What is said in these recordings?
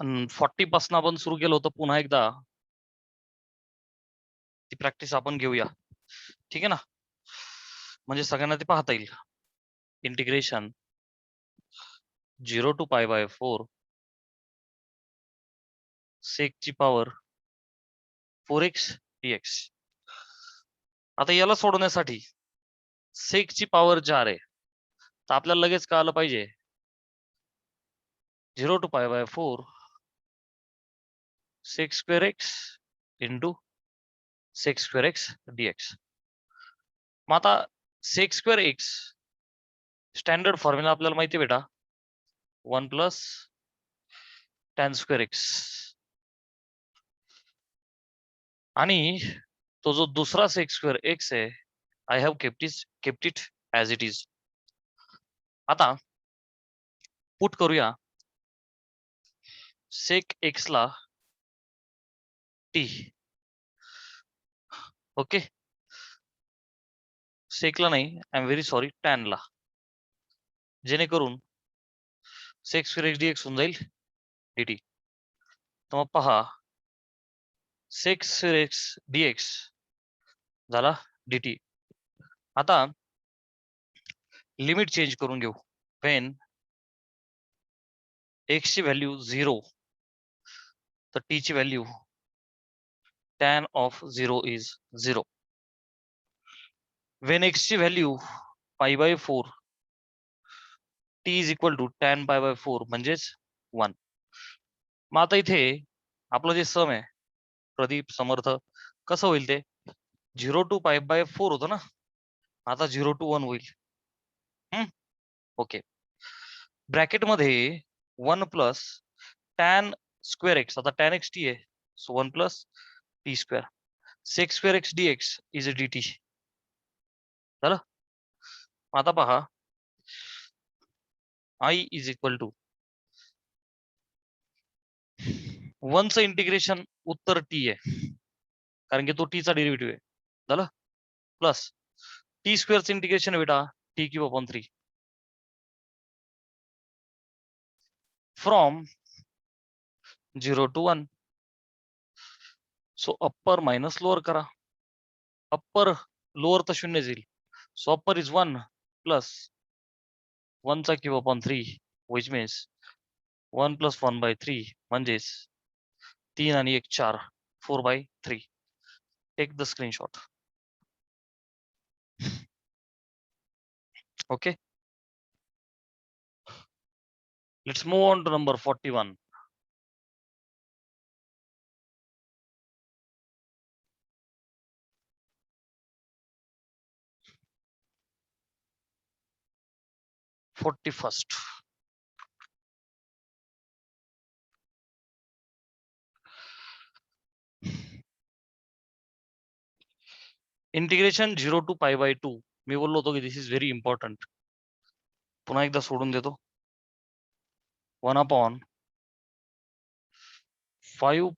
40 पासून आपण सुरू केलं होतं. पुन्हा एकदा ती प्रॅक्टिस आपण घेऊया, ठीक आहे ना? म्हणजे सगळ्यांना ते पाहता येईल. इंटिग्रेशन 0 to π/4 sec ची पॉवर 4x dx. आता याला सोडवण्यासाठी सेक ची पॉवर 4 आहे, तर आपल्याला लगेच कळालं पाहिजे 0 to π/4 sec square x into sec square x dx. मग आता sec square x standard formula आपल्याला माहिती आहे बेटा, 1 प्लस tan square x. आणि तो जो दुसरा sec square x आहे, I have kept it as it is. आता पुट करूया sec x ला t. ओके, सेकला नाही, I am very sorry, tan ला, जेणेकरून sec square x dx होऊन जाईल dt. तर मग पहा sec square x dx झाला dt. आता लिमिट चेंज करून घेऊ. वेन x ची व्हॅल्यू 0, तर t ची value tan of 0 is 0. When x ची value π/4, t is equal to tan π/4 म्हणजेच 1. मग आता इथे आपलं जे सम आहे प्रदीप समर्थ, कसं होईल ते 0 to π/4 होतं ना, आता 0 to 1 होईल. ओके, ब्रॅकेट मध्ये 1 प्लस tan स्क्वेअर एक्स, आता tan x t आहे, so 1 plus t square sec square x dx is a dt. झालं. आता पहा I इज इक्वल टू 1 चं इंटिग्रेशन उत्तर t आहे, कारण की तो t चा डेरिव्हेटिव्ह आहे. झालं. प्लस t स्क्वेअरचं इंटिग्रेशन बेटा t³ 3 from 0 to 1. So upper minus lower करा. अप्पर लोअर तर 0 येईल, सो अप्पर इज 1 प्लस 1 चा cube upon 3 which means 1 plus 1/3 म्हणजेच 3 आणि 1 4, 4/3. Take the screenshot. Okay, let's move on to number 41. First integration 0 to π/2. मी बोललो होतो की दिस इज व्हेरी इम्पॉर्टंट. पुन्हा एकदा सोडून देतो. 1/5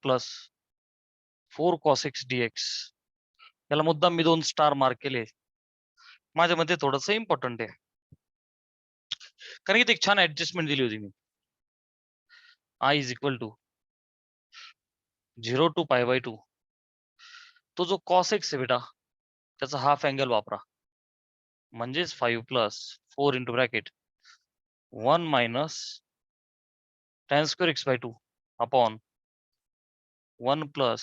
प्लस 4 cos x dx. याला मुद्दाम मी 2 स्टार मार्क केले, माझ्या मध्ये थोडस इम्पॉर्टंट आहे, कारण की एक छान ऍडजस्टमेंट दिली होती मी. I is equal to 0 to π/2. तो जो cos x आहे बेटा, त्याचा हाफ अँगल वापरा, म्हणजेच 5 plus 4 into bracket 1 minus tan square x/2 upon 1 plus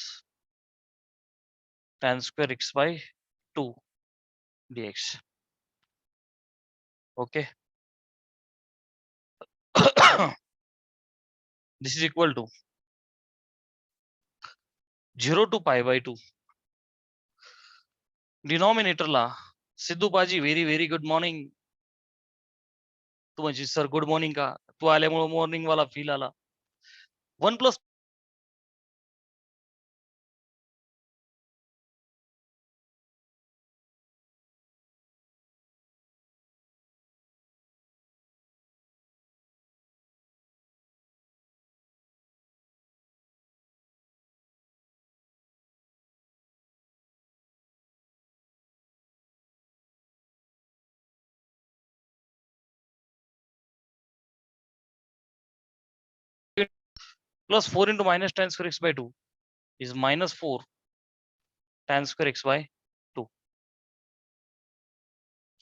tan square x/2 dx. Okay, this is equal to 0 to π/2. डिनॉमिनेटरला Sidhu paaji very very good morning. तू म्हणजे सर गुड मॉर्निंग का, तू आल्यामुळे मॉर्निंग वाला फील आला. 1 plus plus 4 into minus tan square x by 2 is minus 4 tan square x by 2.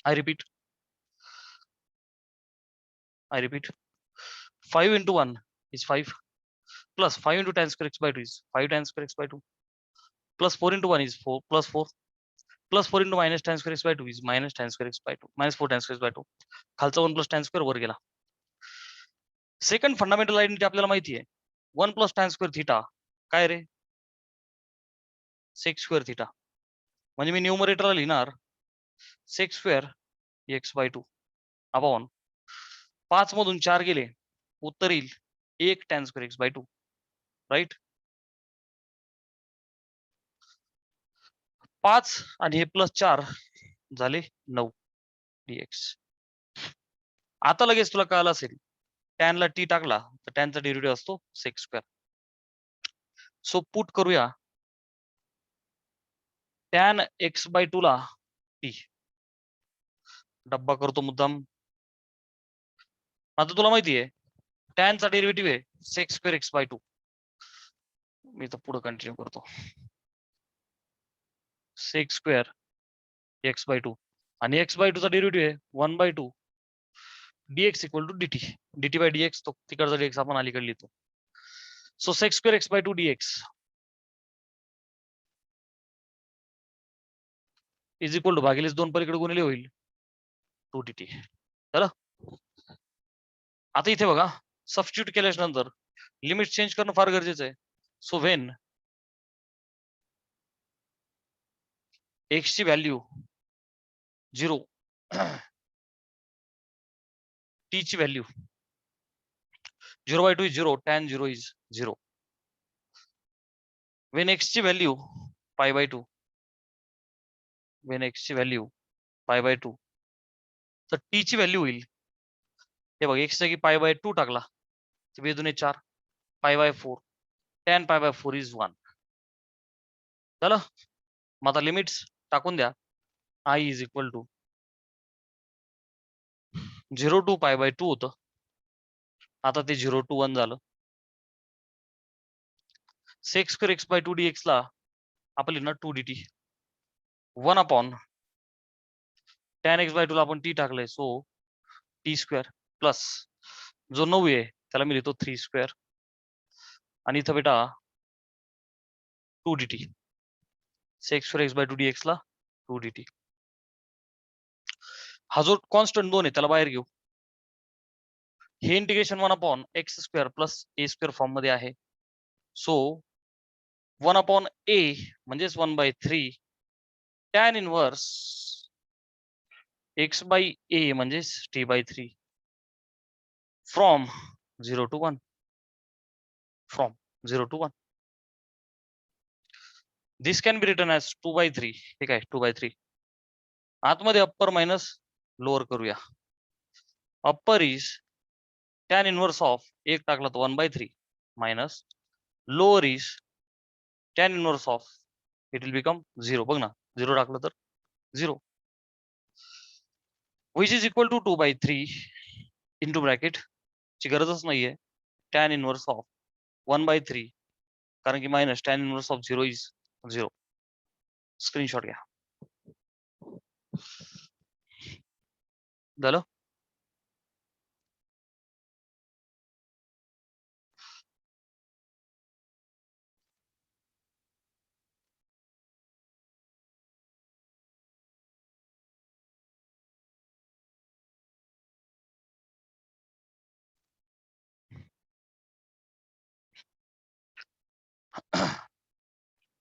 I repeat 5 into 1 is 5 plus 5 into tan square x by 2 is 5 tan square x by 2 plus 4 into 1 is 4 plus 4 plus 4 into minus tan square x by 2 is minus tan square x by 2 minus 4 tan square x by 2 खालचा 1 plus tan square वर गेला. Second fundamental identity आपल्याला माहिती आहे 1 plus tan square theta काय रे sec square theta म्हणजे मी न्यूमरेटरला लिहिणार sec square x by 2 upon 5 मधून 4 गेले उत्तर येईल 1 tan square x by 2 right. 5 आणि हे प्लस 4 झाले 9 dx. आता लगेच तुला कळलं असेल tan ला t टाकला तर tan चा डेरिव्हेटिव्ह असतो sec square. सो पुट करूया tan x by 2 ला t डब्बा करतो मुद्दाम. आता तुला माहिती आहे tan चा डेरिव्हेटिव्ह आहे sec square x by 2. मी तर पुढे कंटिन्यू करतो sec square x by 2 आणि x by 2 चा डेरिव्हेटिव्ह आहे 1 by 2 dx equal to dt dt by dx तो तिकडचा dx आपण अलीकडे लिहितो. So sec square x by 2 dx is equal to भागिले 2 पलीकडे गुणिले होईल 2 dt. चला आता इथे बघा सबस्टिट्यूट केल्याच्या नंतर लिमिट चेंज करणं फार गरजेचं आहे. सो व्हेन x ची व्हॅल्यू 0 t ची value 0 by 2 is 0 tan 0 is 0. when x ची value pi by 2 when x ची व्हॅल्यू pi by 2 तर t ची व्हॅल्यू होईल हे बघ x जागी pi by 2 टाकला तर बेदुने 4 pi by 4 tan pi by 4 is 1. चला मग आता लिमिट्स टाकून द्या I is equal to 0 to pi by 2 होतं आता ते 0 to 1 झालं. sec square x by 2 dx ला आपण लिहिणार 2 dt 1 upon tan x by 2 ला आपण t टाकलंय सो t स्क्वेअर प्लस जो 9 आहे त्याला मी लिहितो 3 स्क्वेअर आणि इथं बेटा 2 dt sec square x by 2 dx ला 2 dt. हा जो कॉन्स्टंट 2 आहे त्याला बाहेर घेऊ. हे integration 1 upon x square plus a square form मध्ये आहे. सो 1 अपॉन ए म्हणजेच 1/3 tan inverse x by a म्हणजेच t/3 from 0 to 1 from 0 to 1. This can be written as 2/3. ठीक आहे 2/3. आतमध्ये अप्पर मायनस लोअर करूया. Upper is tan inverse of एक टाकला तर 1/3 minus lower is tan inverse of it will become 0. बघ ना 0 टाकलं तर 0 which is equal to 2/3 into bracket ची गरजच नाहीये tan इनवर्स ऑफ 1/3 कारण की minus tan inverse of 0 is 0. Screenshot घ्या झालं.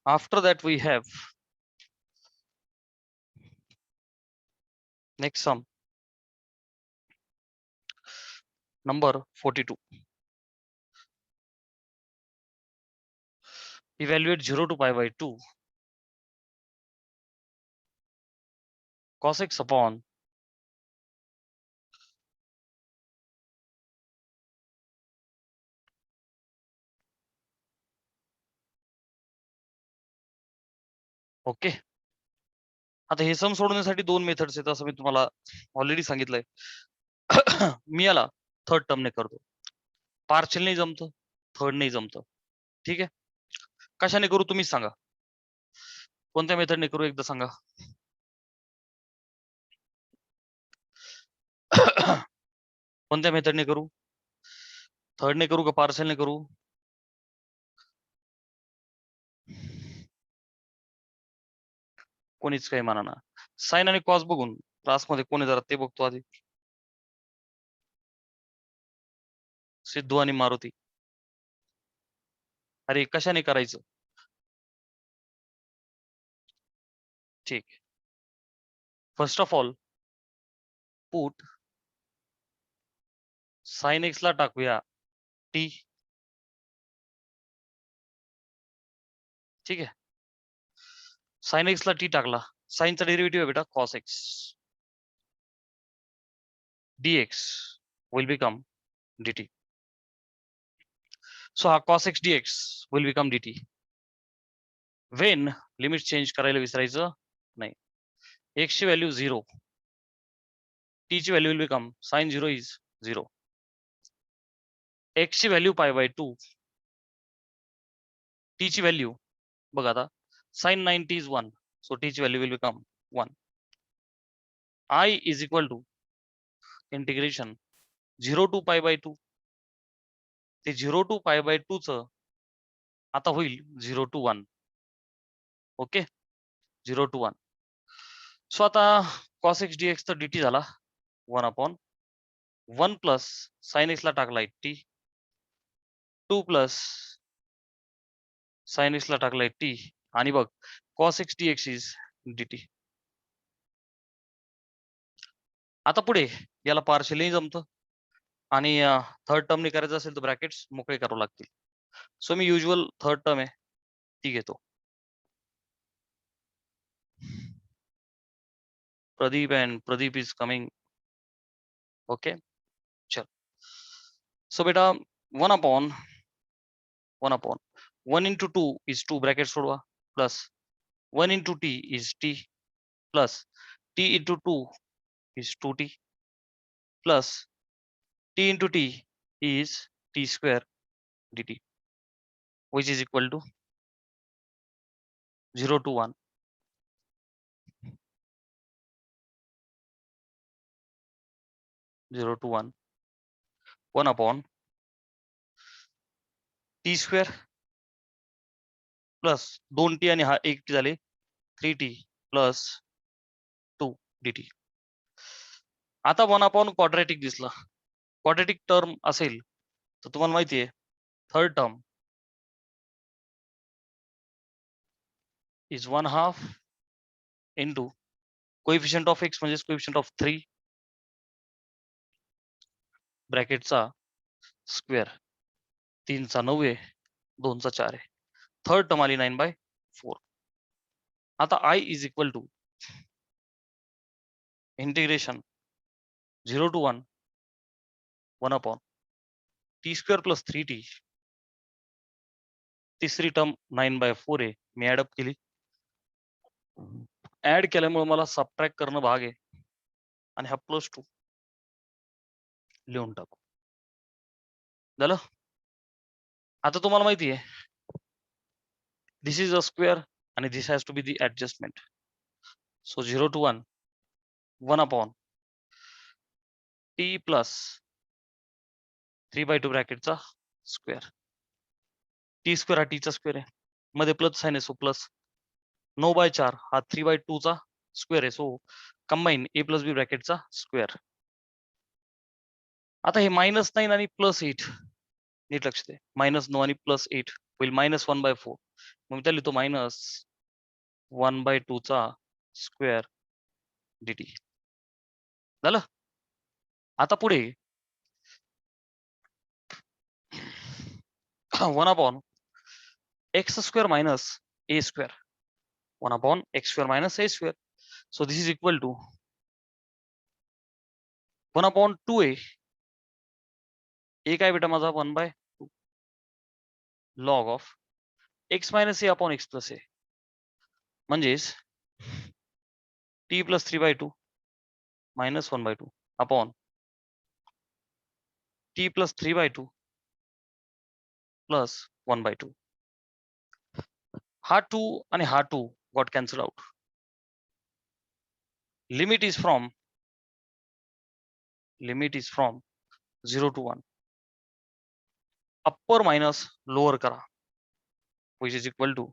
After that we have next sum number 42. Evaluate 0 to pi by 2 cos x upon okay. आता हे सम सोडवण्यासाठी 2 मेथड्स आहेत असं मी तुम्हाला ऑलरेडी सांगितलंय. मी याला थर्ड टर्मने करतो. पार्शियल नाही जमतं थर्ड नाही जमतं. ठीक आहे, कशाने करू तुम्हीच सांगा, कोणत्या मेथडने करू एकदा सांगा. कोणत्या मेथडने करू, थर्डने करू का पार्सलने करू? कोणीच काही म्हणा ना. साइन आणि कॉस बघून क्लासमध्ये कोणी जरा ते बघतो आधी. सिद्धू आणि मारुती. अरे कशाने करायचं? ठीक, first of all put sine x ला टाकूया टी. ठीक आहे, साइन एक्स ला टी टाकला, साइनचा डेरिव्हेटिव्ह आहे बेटा cos x, dx will become dt. So हा cos x dx will become dt when limit change करायला विसरायचं नाही. x ची व्हॅल्यू 0, t ची value will become sin 0 is 0, x ची व्हॅल्यू पाय बाय 2, t ची व्हॅल्यू बघा आता sin 90 is 1, so t ची value will become 1. I is equal to integration 0 to pi by 2, ते 0 to पाय बाय 2 च आता होईल 0 to 1. Okay, 0 to 1. सो आता cos x dx तर dt झाला 1/1 प्लस sin x ला टाकलाय t, 2 प्लस sin x ला टाकलाय t, आणि बघ cos x dx is dt. आता पुढे याला पार्शियली जमतं आणि थर्ड टर्मने करायचं असेल तर ब्रॅकेट्स मोकळे करावं लागतील. सो मी युजुअल थर्ड टर्म आहे ती घेतो. Pradeep and Pradeep is coming. Okay चल. सो बेटा 1/1 into 2 is 2 ब्रॅकेट सोडवा, plus 1 into t is t, plus t into 2 is 2t, plus t into t is t square dt, which is equal to 0 to 1. 0 to 1 1/t square plus 2t आणि हा 1t झाले 3t plus 2 dt. आता 1/, quadratic दिसला, quadratic term असेल तर तुम्हाला माहिती आहे third term is 1/2 into coefficient of x म्हणजे कोएफिशिएंट ऑफ 3 ब्रॅकेटचा स्क्वेअर, 3 चा 9 आहे, 2 चा 4 आहे, थर्ड टर्म आली 9/4. आता I is equal to integration 0 to 1 1/t square plus 3t, तिसरी टर्म 9/4 आहे, मी ऍडअप केली, ऍड केल्यामुळे मला सबट्रॅक्ट करणं भाग आहे आणि हा +2 लिहून टाकू. झालं. आता तुम्हाला माहिती आहे दिस इज अ स्क्वेअर आणि this has to be the adjustment. So 0 to 1 1/t plus 3/2 ब्रॅकेटचा स्क्वेअर, टी स्क्वेअर हा टीचा स्क्वेअर आहे, मध्ये प्लस साइन आहे सो प्लस 9/4 हा 3/2 चा स्क्वेअर आहे, so combine a plus b ब्रॅकेटचा स्क्वेअर. आता हे -9 आणि +8 नीट लक्ष दे, -9 आणि +8 होईल -1/4, मग त्या लिहितो -1/2 चा स्क्वेअर dt. झालं. आता पुढे 1/x square minus a square, 1/x square minus a square, so this is equal to 1/2a. a काय बेटा माझा 1/2 log of x minus a upon x plus a, म्हणजेच t plus 3/2 minus 1/2 upon t plus 3/2 plus 1/2. हा 2 आणि हा 2 got cancel out. Limit is from 0 to 1. Upper minus lower करा, which is equal to,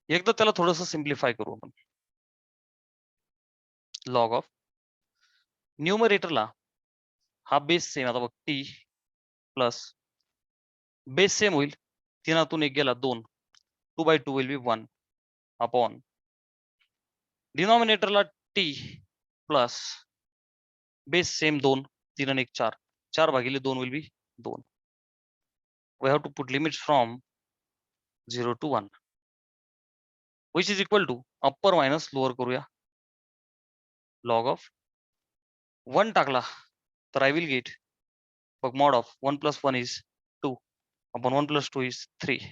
एकदा त्याला थोडंसं सिम्प्लिफाय करू आपण. लॉग ऑफ न्यूमरेटरला हा बेस सेम, आता बघ टी प्लस बेस सेम होईल, तीनातून एक गेला 2, 2/2 विल बी 1 अपॉन डिनॉमिनेटरला टी प्लस बेस सेम 2, 3 आणि 1 4, 4/2 will be 2. We have to put limits from 0 to 1, which is equal to upper minus lower करूया. Log of 1 टाकला तर I will get बघ mod of 1 plus 1 is 2 upon 1 plus 2 is 3.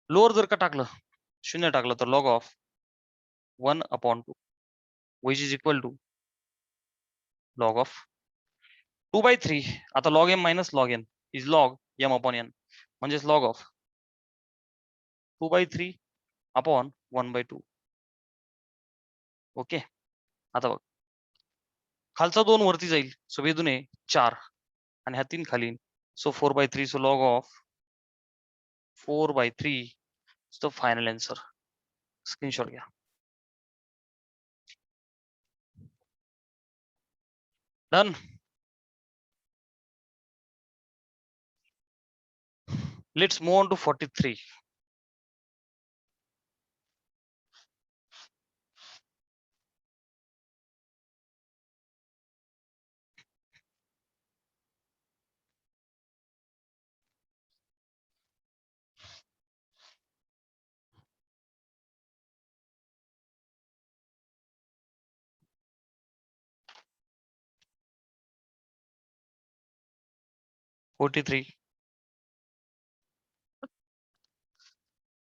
Lower जर का टाकलं, 0 टाकलं तर log of 1 upon 2, which is equal to log of 2/3. आता log m minus log n is log m upon n, म्हणजेच log of 2/3 upon 1/2. ओके, आता बघ खालचा 2 वरती जाईल, सो वेदूने 4 आणि हा 3 खाली, so 4/3. So log of 4/3 is the final answer. Screenshot घ्या. Done. Let's move on to 43.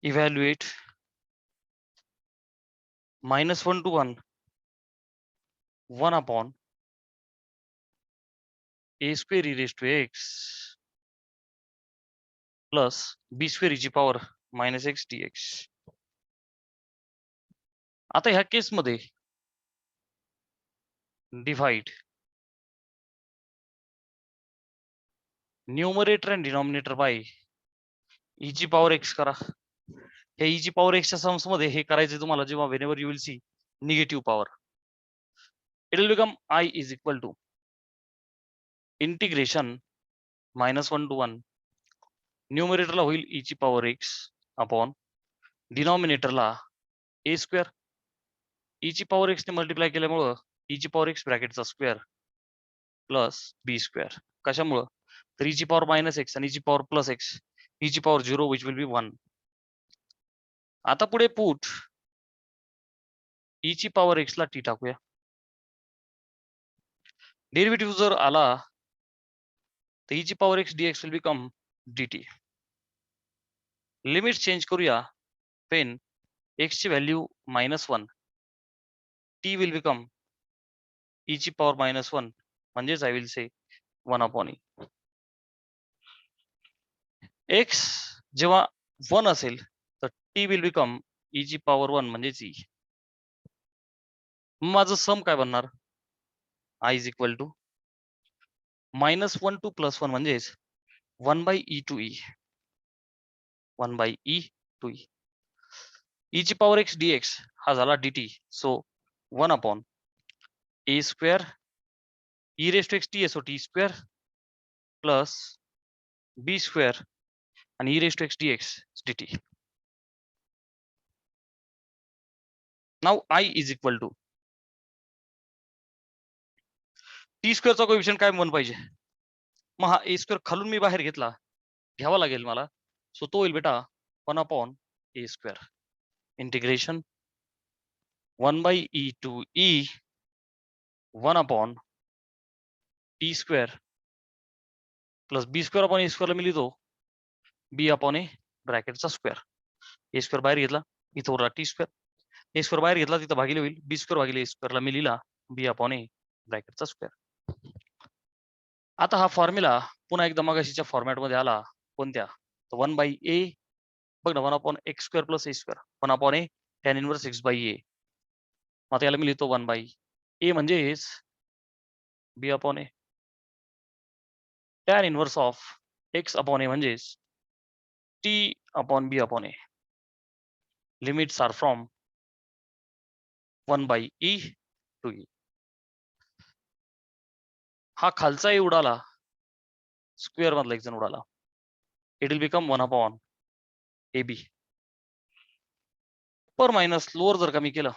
Evaluate -1 to 1 1 upon a square e raised to x plus b square e ची पॉवर -x dx. आता ह्या केस मध्ये divide numerator आणि denominator by e ची power x करा. हे e ची पॉवर x च्या सम्स मध्ये हे करायचे तुम्हाला जेव्हा whenever you will see negative power, it will become I is equal to integration -1 to 1 न्यूमरेटरला होईल e ची पॉवर x अपॉन डिनॉमिनेटरला a स्क्वेअर, e ची पॉवर x ने मल्टिप्लाय केल्यामुळं e ची पॉवर x ब्रॅकेटचा स्क्वेअर प्लस b स्क्वेअर. कशामुळं, तर e ची पॉवर -x आणि e ची पॉवर प्लस x, e ची पॉवर 0 विच विल बी 1. आता पुढे पुट e ची पॉवर x ला t टाकूया. डेरिव्हेटिव्ह जर आला तर e ची power x dx will become dt. Limit change करूया. पेन x ची value -1, t will become e ची पॉवर -1, म्हणजेच I will say 1 upon e. x जेव्हा 1 असेल तर t विल बिकम e ची पॉवर 1 म्हणजेच e. माझं सम काय बनणार, I is equal to -1 to +1 म्हणजेच 1/e to e, 1/e to e. e ची पॉवर x dx हा झाला dt, so 1 upon a square e raise to x t so t square plus b square आणि e raise to x dx dt. Now I is equal to t स्क्वेअरचा coefficient काय म्हणून पाहिजे, मग हा ए square खालून मी बाहेर घेतला, घ्यावा लागेल मला, सो तो होईल बेटा 1 upon a square integration 1/e to e 1 upon t square plus b square upon a स्क्वेअरला मी लिहितो बी अपॉन ए ब्रॅकेटचा स्क्वेअर. ए स्क्वेअर बाहेर घेतला, इथं उरला टी स्क्वेअर. ए स्क्वेअर बाहेर घेतला, तिथं भागिले होईल बी स्क्वेअर भागिले ए स्क्वेअरला मी लिहिला बी अपॉन ए ब्रॅकेटचा स्क्वेअर. आता हा फॉर्म्युला पुन्हा एकदा मगाशीच्या फॉर्मॅट मध्ये आला. कोणत्या? तर 1/a बघ ना, 1/x² + a². 1/a tan inverse x by a. आता याला मी लिहितो 1/a म्हणजेच b/a. tan inverse of x/a म्हणजेच t/b/a. Limits are from 1/e to e. हा खालचा ए उडाला, स्क्वेअर मधला एक जण उडाला. It will become 1/ab. Per minus lower जर कमी केलं,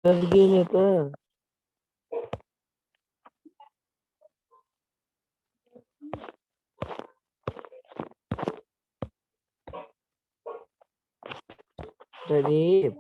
गेले तर प्रदीप